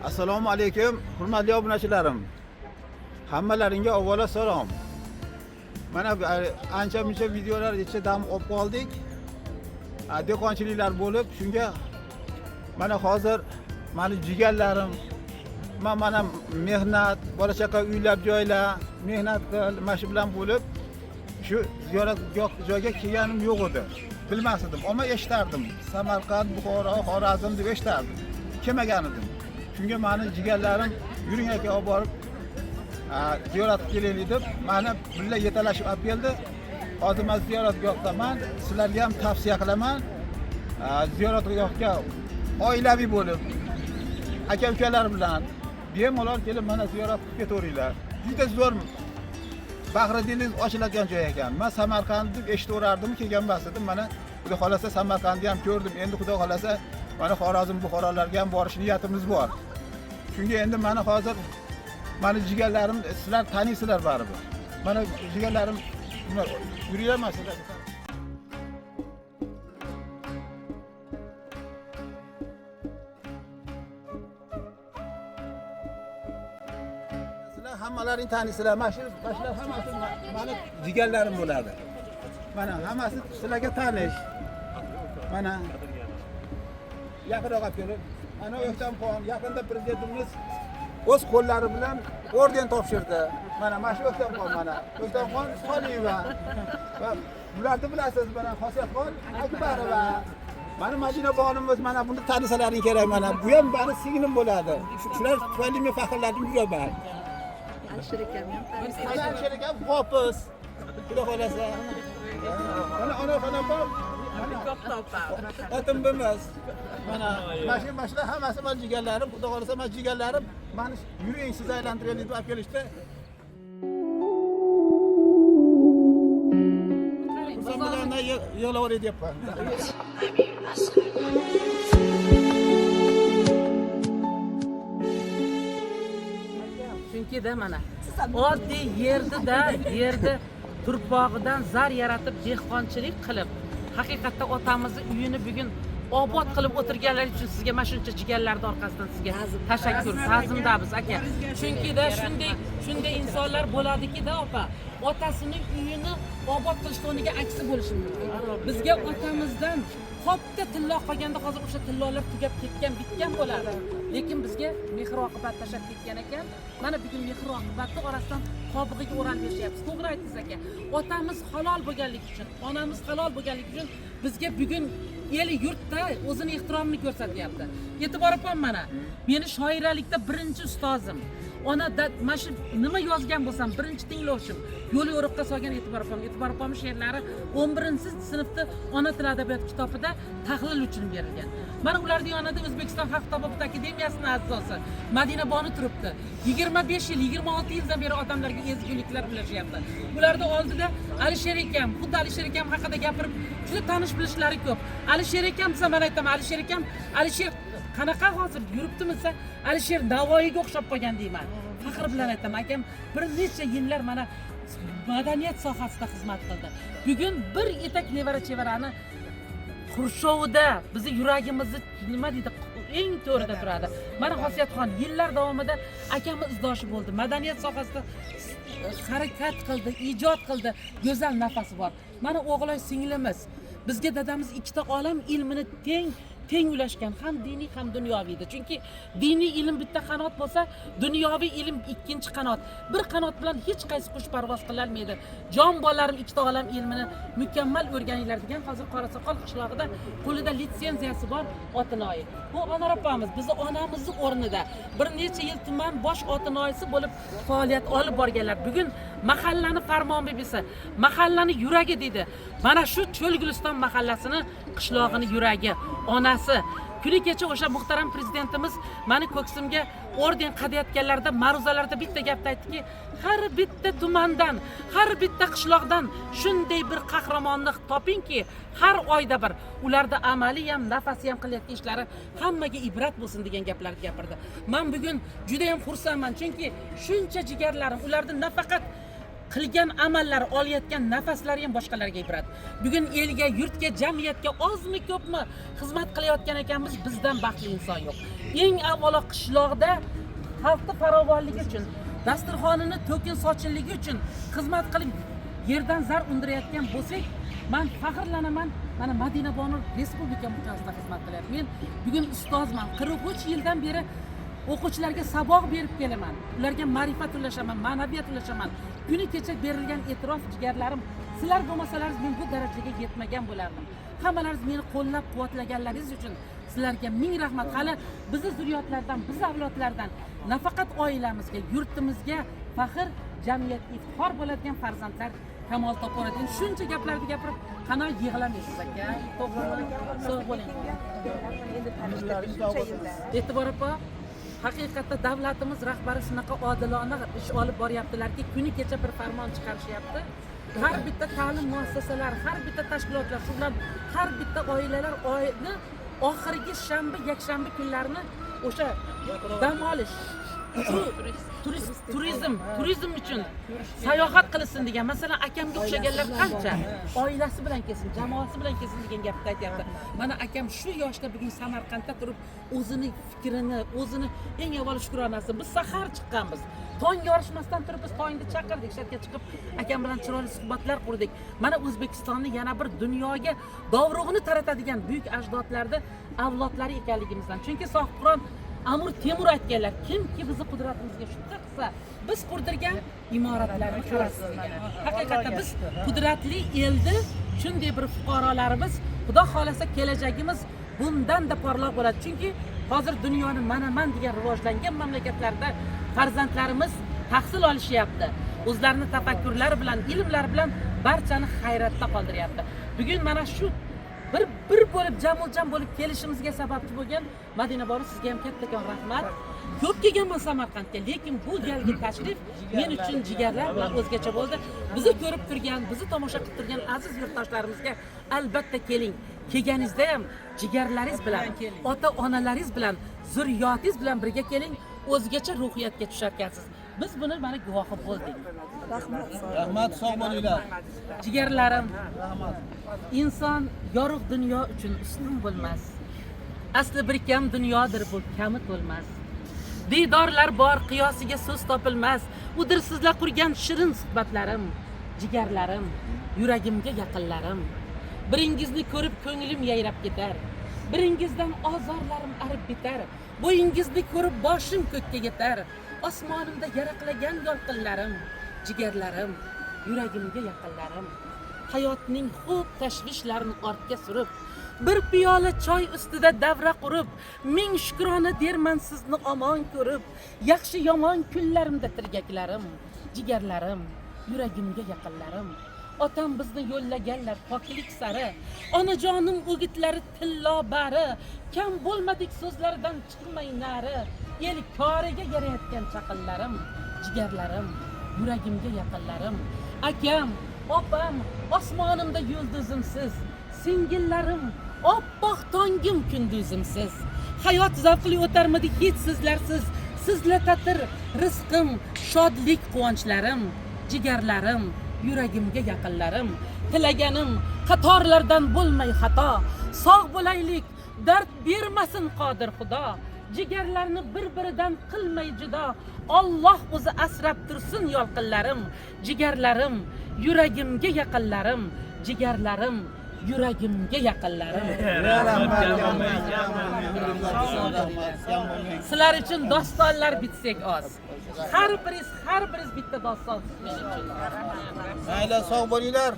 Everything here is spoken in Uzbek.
Assalomu alaykum, hurmatli obunachilarim. Hammalaringga avvalo salom. Mana ancha-muncha videolar ichida dam olib qoldik. Dehqonchiliklar bo'lib, shunga mana hozir meni jigarlarim, mana mehnat, bola chaqa uylar joylar, mehnat qil, mashi bilan bo'lib shu ziyoratgoh joyga kelganim yo'q edi. Bilmasdim, ammo eshitardim. Samarqand, Buxoro, Xorazm deb eshitardim. Kelmagan edim. Shunga meni jigarlarim yuring aka olib borib ziyorat qilaylik deb meni birga yetalashib olib keldi. Hozir men ziyoratgohdaman. Sizlarga ham tavsiya qilaman. Ziyoratgohga oilaviy bo'lib aka-ukalar bilan bemalol kelib mana ziyorat qilib ketaveringlar. Juda zo'r bag'ridingiz ochiladigan joy ekan. Men Samarqand deb eshitaverardim, kelgan emas edim. Mana xudo xolasa Samarqandni ham ko'rdim. Endi xudo xolasa mana Xorazm, Buxorolarga ham borish niyatimiz bor. Shunga endi mana hozir meni jigarlarim sizlar taniysizlar baribir. Mana jigarlarim yuriyapman sizlar. Sizlar hammalaring taniysizlar. Mashlar hammasi meni jigarlarim bo'ladi. Mana hammasi sizlarga tanish. Mana yaqinroq olib kelib, ana O'ktamxon yaqinda prezidentimiz o'z qo'llari bilan orden topshirdi. Mana shu O'ktamxon, mana O'ktamxon Soliyeva va bularni bilasiz, mana Xosiyatxon Akbarova. Mana Madina xonimimiz, mana buni tanisalaring kerak. Mana bu ham meni singlim bo'ladi. Shular tufayli men faxrlanib yuraman. Alishir akam ham Mana Alishir akam hofiz. Xudo xolasa. Mana ona xonam otim bilmas. Mana mashina hammasi men jigarlarim, xudo xolasa men jigarlarim meni yuring siz aylantiraylik deb olib kelishdi. Zamonda yo'laveray deyapman. Chunki-da mana oddiy yerda turpog'idan zar yaratib dehqonchilik qilib, haqiqatda otamizni uyini bugun obod qilib o'tirganlar uchun sizga mana shuncha jigarlarning orqasidan sizga tashakkur, ta'zimdamiz aka. Chunki-da shunday insonlar bo'ladiki-da opa, otasining uyini obod qilishda o'rniga aksi bo'lishi mumkin. Bizga otamizdan qopda tillo qolganda hozir o'sha tillolar tugab ketgan, bitgan bo'ladi. Lekin bizga mehr-oqibat tashab ketgan ekan. Mana bugun mehr-oqibatni orasidan qobig'iga o'ralib yashayapmiz. To'g'ri aytdingiz aka. Otamiz halol bo'lganligi uchun, onamiz halol bo'lganligi uchun bizga bugun el yurtda o'zini ehtiromini ko'rsatyapti. E'tibor opam mana. Meni shoiralikda birinchi ustozim. Ona mana shu nima yozgan bo'lsam, birinchi tinglovchim. Yo'l yo'riqqa solgan E'tibor opamning she'rlari 11-sinfda Ona tili adabiyot kitobida tahlil uchun berilgan. Mana ularning yonida O'zbekiston Xalq tabobat akademiyasining a'zosi Madina Bonu turibdi. 25 yil, 26 yildan beri odamlarga ezguliklar ulashyapti. Ularning oldida Alisher akam, xuddi Alisher akam haqida gapirib, juda tanish bilishlari ko'p. Alisher akam desa men aytaman, Alisher qanaqa hozir yuribdimi desa, Alisher Navoiyga o'xshab qolgan deyman. Faxr bilan aytaman, akam bir necha yillar mana madaniyat sohasida xizmat qildi. Bugun bir etak nevara-chevarani Xurshovida bizni yuragimizni nima deydi, eng to'rida turadi. Mana Xosiyatxon yillar davomida akamiz izdoshi bo'ldi. Madaniyat sohasida harakat qildi, ijod qildi, go'zal nafasi bor. Mana o'g'loy singlimiz. Bizga dadamiz ikkita olam ilmini teng ulashgan, ham diniy ham dunyoviy edi. Chunki diniy ilm bitta qanot bo'lsa, dunyoviy ilm ikkinchi qanot. Bir qanot bilan hech qaysi qush parvoz qila olmaydi. Jon bolalarim ikkita olam ilmini mukammal o'rganinglar degan hozir Qorasoqol qishlog'ida qo'lida litsenziyasi bor Otinoyi. Bu Ona opamiz bizni onamizning o'rnida bir necha yil tuman bosh Otinoyisi bo'lib faoliyat olib borganlar. Bugun mahallani farmonbebisi, mahallani yuragi dedi. Mana shu Cho'lguliston mahallasini qishlog'ini yuragi, onasi. Kuni kecha o'sha muhtaram prezidentimiz meni ko'ksimga orden qadayotganlarda, ma'ruzalarda bitta gapni aytdiki, har bitta tumandan, har bitta qishloqdan shunday bir qahramonni topingki, har oyda bir ularda amaliy ham, nafasi ham qilayotgan ishlari hammaga ibrat bo'lsin degan gaplarni gapirdi. Men bugun juda ham xursandman, chunki shuncha jigarlarim ularni nafaqat qilgan amallari, olayotgan nafaslari ham boshqalarga ibrat. Bugun elga, yurtga, jamiyatga ozmi ko'pmi xizmat qilayotgan ekanmiz, bizdan baxtli inson yo'q. Eng avvalo qishloqda xalqni farovonligi uchun, dasturxonini to'kin sochinligi uchun xizmat qilib yerdan zar undirayotgan bo'lsak, men faxrlanaman. Mana Madina Bonur respublika mutasida xizmat qilyapman. Men bugun ustozman. 43 yildan beri o'quvchilarga saboq berib kelaman. Ularga ma'rifat ulashaman, ma'naviyat ulashaman. Kuni kecha berilgan e'tirof jigarlarim, sizlar bo'lmasalaringiz men bu darajaga yetmagan bo'lardim. Hammalaringiz meni qo'llab-quvvatlaganlaringiz uchun sizlarga ming rahmat. Hali bizni zurriyotlardan, biz avlodlardan nafaqat oilamizga, yurtimizga faxr, jamiyatga iftixor bo'ladigan farzandlar kamol topaveradi. Endi shuncha gaplarni gapirib, qana yig'lamaysiz aka. To'g'ri bo'ling, sog' bo'ling. E'tibor opa, haqiqatda davlatimiz rahbari shunaqa odilona ish olib boryaptilarki, kuni kecha bir farmon chiqarishyapti. Har bitta ta'lim muassasalari, har bitta tashkilotlar, shu bilan har bitta oilalar oyni oxirgi shanba, yakshanba kunlarini o'sha dam olish, turizm uchun sayohat qilsin degan. Masalan, akamga o'xshaganlar qancha oilasi bilan kelsin, jamoasi bilan kelsin degan gapni aytyapti. Mana akam shu yoshda bugun Samarqandda turib, o'zining fikrini, o'zini eng avvalo shukronasi. Biz sahar chiqqanmiz. Tong yorishmasdan turib biz tongda chaqirdik, shartga chiqib akam bilan chiroyli suhbatlar qurdik. Mana O'zbekistonni yana bir dunyoga dovrug'ini taratadigan buyuk ajdodlarni avlodlari ekanligimizdan. Chunki Sohibqiron Amir Temur aytganlar, kimki bizni qudratimizga shubha qilsa, biz qurdirgan imoratlarni qarasiz degan. Haqiqatda biz qudratli eldi, shunday bir fuqarolarimiz, Xudo xolasa kelajagimiz bundan-da porloq bo'ladi. Chunki hozir dunyoni mana degan rivojlangan mamlakatlarda farzandlarimiz tahsil olishyapti. O'zlarining tafakkurlari bilan, ilmlari bilan barchani hayratda qoldiryapti. Bugun mana shu bir bo'lib jamoljon bo'lib kelishimizga sababchi bo'lgan Madina Bonur, sizga ham kattakon rahmat. Ko'p kelganman Samarqandga, lekin bu galgi tashrif men uchun jigarlar bilan o'zgacha bo'ldi. Bizni ko'rib turgan, bizni tomosha qilib turgan aziz yurtdoshlarimizga albatta keling. Kelganingizda ham jigarlaringiz bilan, ota-onalaringiz bilan, zurriyotingiz bilan birga keling. O'zgacha ruhiyatga tusharkansiz. Biz buni mana guvohi bo'ldik. Rahmat, sog' bo'linglar. Jigarlarim, inson yorug' dunyo uchun ustun bo'lmas. Asli bir kam dunyodir bu, kami to'lmas. Diydorlar bor, qiyosiga so'z topilmas. Udir sizlar qurgan shirin suhbatlarim. Jigarlarim, yuragimga yaqinlarim. Biringizni ko'rib ko'nglim yayrab ketar. Biringizdan ozorlarim arib bitar. Bo'yingizni ko'rib boshim ko'kka yetar. Osmonimda yaraqlagan yolqinlarim. Jigarlarim, yuragimga yaqinlarim. Hayotning xo'p tashvishlarini ortga surib, bir piyola choy ustida davra qurib, ming shukrona derman sizni omon ko'rib. Yaxshi yomon kunlarimda tirgaklarim. Jigarlarim, yuragimga yaqinlarim. Otam bizni yo'llaganlar poklik sari, onajonim o'gitlari tillo bari. Kam bo'lmadik so'zlaridan chiqmay nari. El koriga yarayotgan chaqinlarim. Jigarlarim, yuragimga yaqinlarim. Akam, opam, osmonimda yulduzimsiz. Singillarim, oppoq tongim kunduzimsiz. Hayot zavqli o'tarmidi hech sizlarsiz. Sizlatatir rizqim, shodlik quvonchlarim. Jigarlarim, yuragimga yaqinlarim. Tilaganim qatorlardan bo'lmay xato. Sog' bo'laylik, dard bermasin qodir Xudo. Jigarlarni bir-biridan qilmay judo. Alloh o'zi asrab tursin yolqinlarim. Jigarlarim, yuragimga yaqinlarim. Jigarlarim, yuragimga yaqinlarim. Sizlar uchun dostonlar bitsak oz. Har biriz bitta doston men uchun. Mayli, sog' bo'linglar.